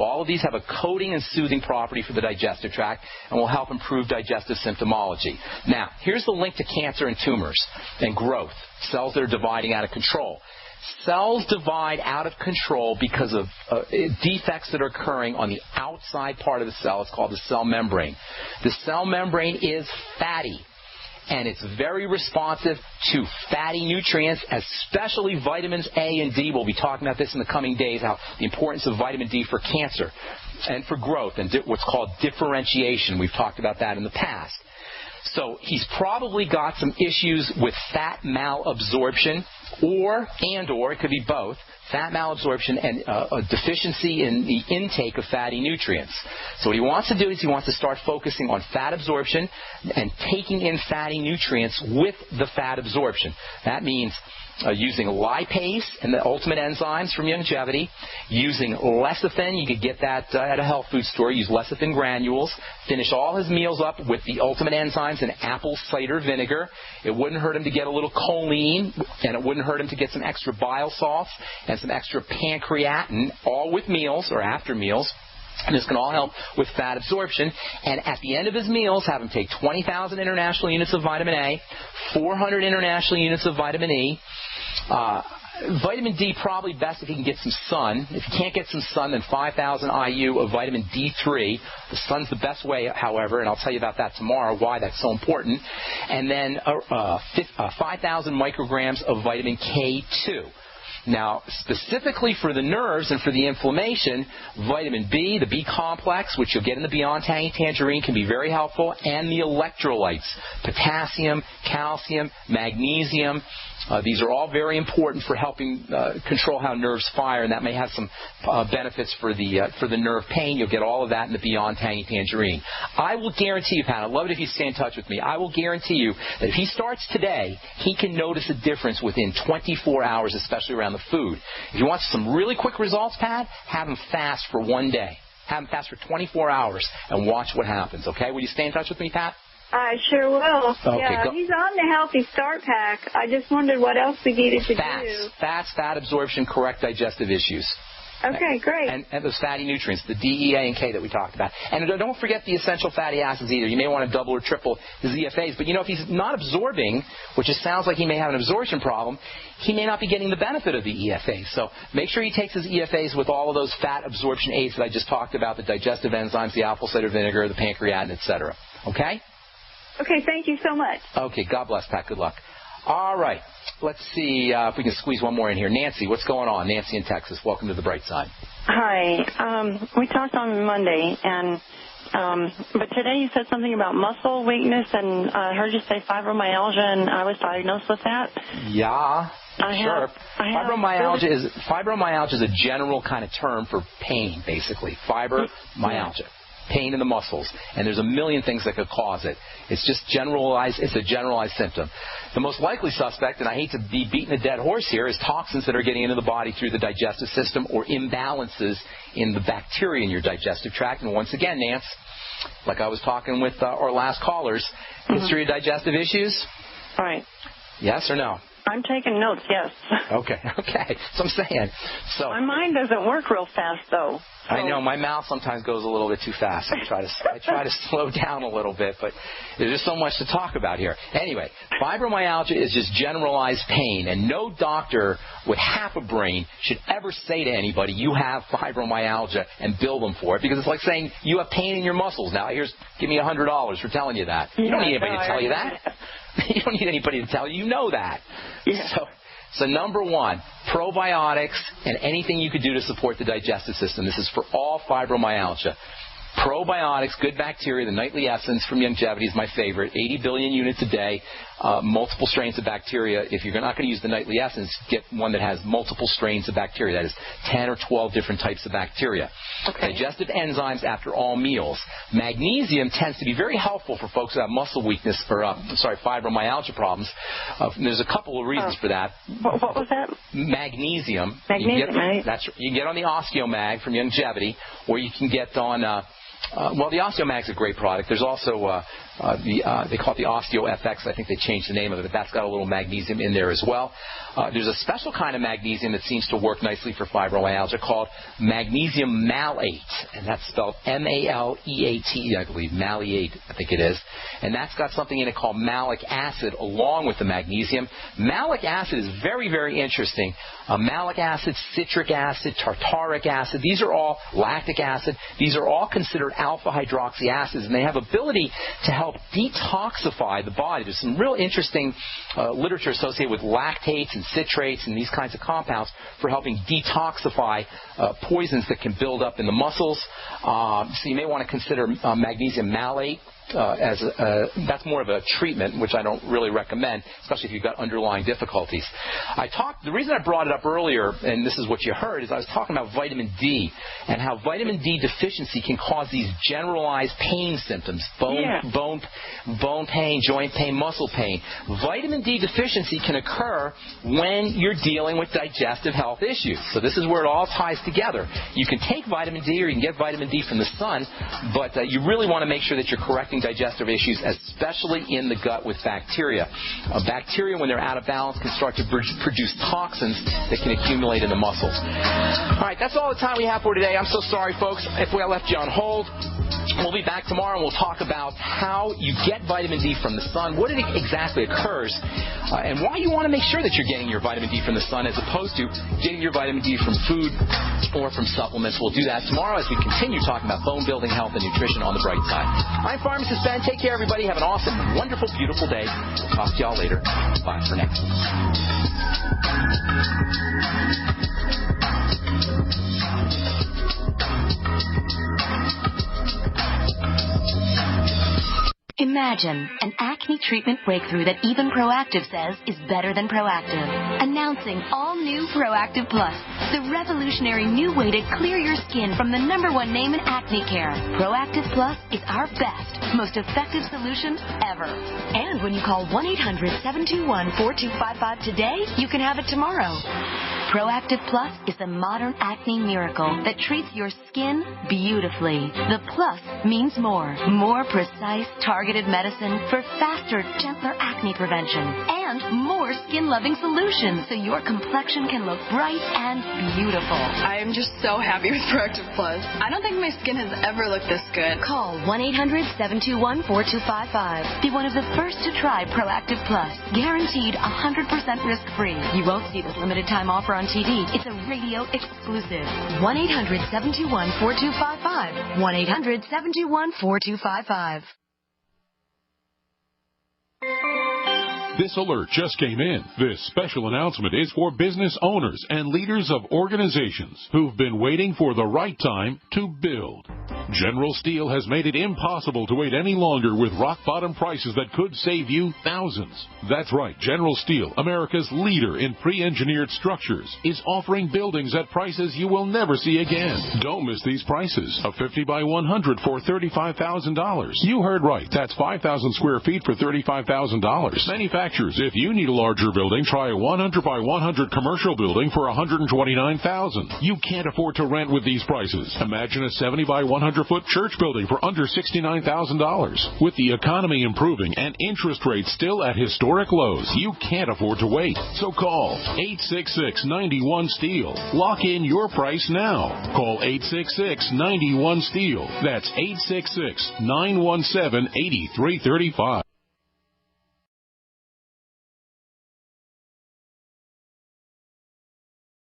All of these have a coating and soothing property for the digestive tract and will help improve digestive symptomology. Now, here's the link to cancer and tumors and growth, cells that are dividing out of control. Cells divide out of control because of defects that are occurring on the outside part of the cell. It's called the cell membrane. The cell membrane is fatty, and it's very responsive to fatty nutrients, especially vitamins A and D. We'll be talking about this in the coming days, how the importance of vitamin D for cancer and for growth and what's called differentiation. We've talked about that in the past. So he's probably got some issues with fat malabsorption, or it could be both, fat malabsorption and a deficiency in the intake of fatty nutrients. So what he wants to do is he wants to start focusing on fat absorption and taking in fatty nutrients with the fat absorption. That means using lipase and the ultimate enzymes from Youngevity, using lecithin. You could get that at a health food store. Use lecithin granules. Finish all his meals up with the ultimate enzymes and apple cider vinegar. It wouldn't hurt him to get a little choline, and it wouldn't hurt him to get some extra bile salts and some extra pancreatin, all with meals or after meals. And this can all help with fat absorption. And at the end of his meals, have him take 20,000 international units of vitamin A, 400 international units of vitamin E. Vitamin D probably best if he can get some sun. If he can't get some sun, then 5,000 IU of vitamin D3. The sun's the best way, however, and I'll tell you about that tomorrow, why that's so important. And then 5,000 micrograms of vitamin K2. Now, specifically for the nerves and for the inflammation, vitamin B, the B complex, which you'll get in the Beyond Tangy Tangerine, can be very helpful, and the electrolytes, potassium, calcium, magnesium. These are all very important for helping control how nerves fire, and that may have some benefits for the nerve pain. You'll get all of that in the Beyond Tangy Tangerine. I will guarantee you, Pat, I'd love it if you stay in touch with me. I will guarantee you that if he starts today, he can notice a difference within 24 hours, especially around the food. If you want some really quick results, Pat, have him fast for one day. Have him fast for 24 hours and watch what happens, okay? Will you stay in touch with me, Pat? I sure will. Okay, yeah, he's on the Healthy Start Pack. I just wondered what else we needed to do. Fats, fat absorption, correct digestive issues. Okay, great. And those fatty nutrients, the D, E, A, and K that we talked about. And don't forget the essential fatty acids either. You may want to double or triple his EFAs. But, if he's not absorbing, which it sounds like he may have an absorption problem, he may not be getting the benefit of the EFAs. So make sure he takes his EFAs with all of those fat absorption aids that I just talked about, the digestive enzymes, the apple cider vinegar, the pancreatin, etc. Okay? Okay, thank you so much. Okay, God bless, Pat. Good luck. All right, let's see if we can squeeze one more in here. Nancy, what's going on? Nancy in Texas. Welcome to the Brightside. Hi. We talked on Monday, and but today you said something about muscle weakness, and I heard you say fibromyalgia, and I was diagnosed with that. Yeah. Sure. Fibromyalgia is a general kind of term for pain, basically. Fibromyalgia. Pain in the muscles, and there's a million things that could cause it. It's just generalized. It's a generalized symptom. The most likely suspect, and I hate to be beating a dead horse here, is toxins that are getting into the body through the digestive system or imbalances in the bacteria in your digestive tract. And once again, Nance, like I was talking with our last callers, history of digestive issues? Right. Yes or no? I'm taking notes, yes. Okay. So I'm saying. So my mind doesn't work real fast, though. So. I know. My mouth sometimes goes a little bit too fast. I try to slow down a little bit, but there's just so much to talk about here. Anyway, fibromyalgia is just generalized pain, and no doctor with half a brain should ever say to anybody, you have fibromyalgia, and bill them for it, because it's like saying you have pain in your muscles. Now, give me $100 for telling you that. You don't need anybody to tell you that. You don't need anybody to tell you. You know that. Yeah. So number one, probiotics and anything you could do to support the digestive system. This is for all fibromyalgia. Probiotics, good bacteria, the nightly essence from Youngevity is my favorite. 80 billion units a day, multiple strains of bacteria. If you're not going to use the nightly essence, get one that has multiple strains of bacteria. That is 10 or 12 different types of bacteria. Okay. Digestive enzymes after all meals. Magnesium tends to be very helpful for folks who have muscle weakness or, fibromyalgia problems. There's a couple of reasons for that. What was that? Magnesium. Magnesium, right? You can get on the OsteoMag from Youngevity, or you can get on Well, the OsteoMag is a great product. There's also they call it the OsteoFX. I think they changed the name of it, but that's got a little magnesium in there as well. There's a special kind of magnesium that seems to work nicely for fibromyalgia called magnesium malate, and that's spelled M-A-L-E-A-T-E, I believe, maleate, I think it is. And that's got something in it called malic acid along with the magnesium. Malic acid is very, very interesting. Malic acid, citric acid, tartaric acid, these are all lactic acid. These are all considered alpha hydroxy acids, and they have ability to help detoxify the body. There's some real interesting literature associated with lactates and citrates and these kinds of compounds for helping detoxify poisons that can build up in the muscles. So you may want to consider magnesium malate. That's more of a treatment, which I don't really recommend, especially if you've got underlying difficulties. The reason I brought it up earlier, and this is what you heard, is I was talking about vitamin D and how vitamin D deficiency can cause these generalized pain symptoms, bone pain, joint pain, muscle pain. Vitamin D deficiency can occur when you're dealing with digestive health issues. So this is where it all ties together. You can take vitamin D or you can get vitamin D from the sun, but you really want to make sure that you're correcting digestive issues, especially in the gut with bacteria. Bacteria, when they're out of balance, can start to produce toxins that can accumulate in the muscles. All right, that's all the time we have for today. I'm so sorry, folks, if I left you on hold. We'll be back tomorrow, and we'll talk about how you get vitamin D from the sun, what it exactly occurs, and why you want to make sure that you're getting your vitamin D from the sun as opposed to getting your vitamin D from food or from supplements. We'll do that tomorrow as we continue talking about bone-building health and nutrition on the bright side. I'm Pharmacist Ben. Take care, everybody. Have an awesome, wonderful, beautiful day. Talk to y'all later. Bye for now. Imagine an acne treatment breakthrough that even Proactive says is better than Proactive. Announcing all new Proactive Plus, the revolutionary new way to clear your skin from the #1 name in acne care. Proactive Plus is our best, most effective solution ever. And when you call 1-800-721-4255 today, you can have it tomorrow. Proactive Plus is the modern acne miracle that treats your skin beautifully. The plus means more precise, targeted medicine for faster, gentler acne prevention, and more skin-loving solutions so your complexion can look bright and beautiful. I am just so happy with Proactive Plus. I don't think my skin has ever looked this good. Call 1-800-721-4255. Be one of the first to try Proactive Plus. Guaranteed 100% risk-free. You won't see this limited time offer on TV. It's a radio exclusive. 1-800-721-4255. 1-800-721-4255. This alert just came in. This special announcement is for business owners and leaders of organizations who've been waiting for the right time to build. General Steel has made it impossible to wait any longer with rock-bottom prices that could save you thousands. That's right. General Steel, America's leader in pre-engineered structures, is offering buildings at prices you will never see again. Don't miss these prices. A 50 by 100 for $35,000. You heard right. That's 5,000 square feet for $35,000. Manufacturers, if you need a larger building, try a 100 by 100 commercial building for $129,000. You can't afford to rent with these prices. Imagine a 70 by 100-foot church building for under $69,000. With the economy improving and interest rates still at historic lows, you can't afford to wait. So call 866-91-STEEL. Lock in your price now. Call 866-91-STEEL. That's 866-917-8335.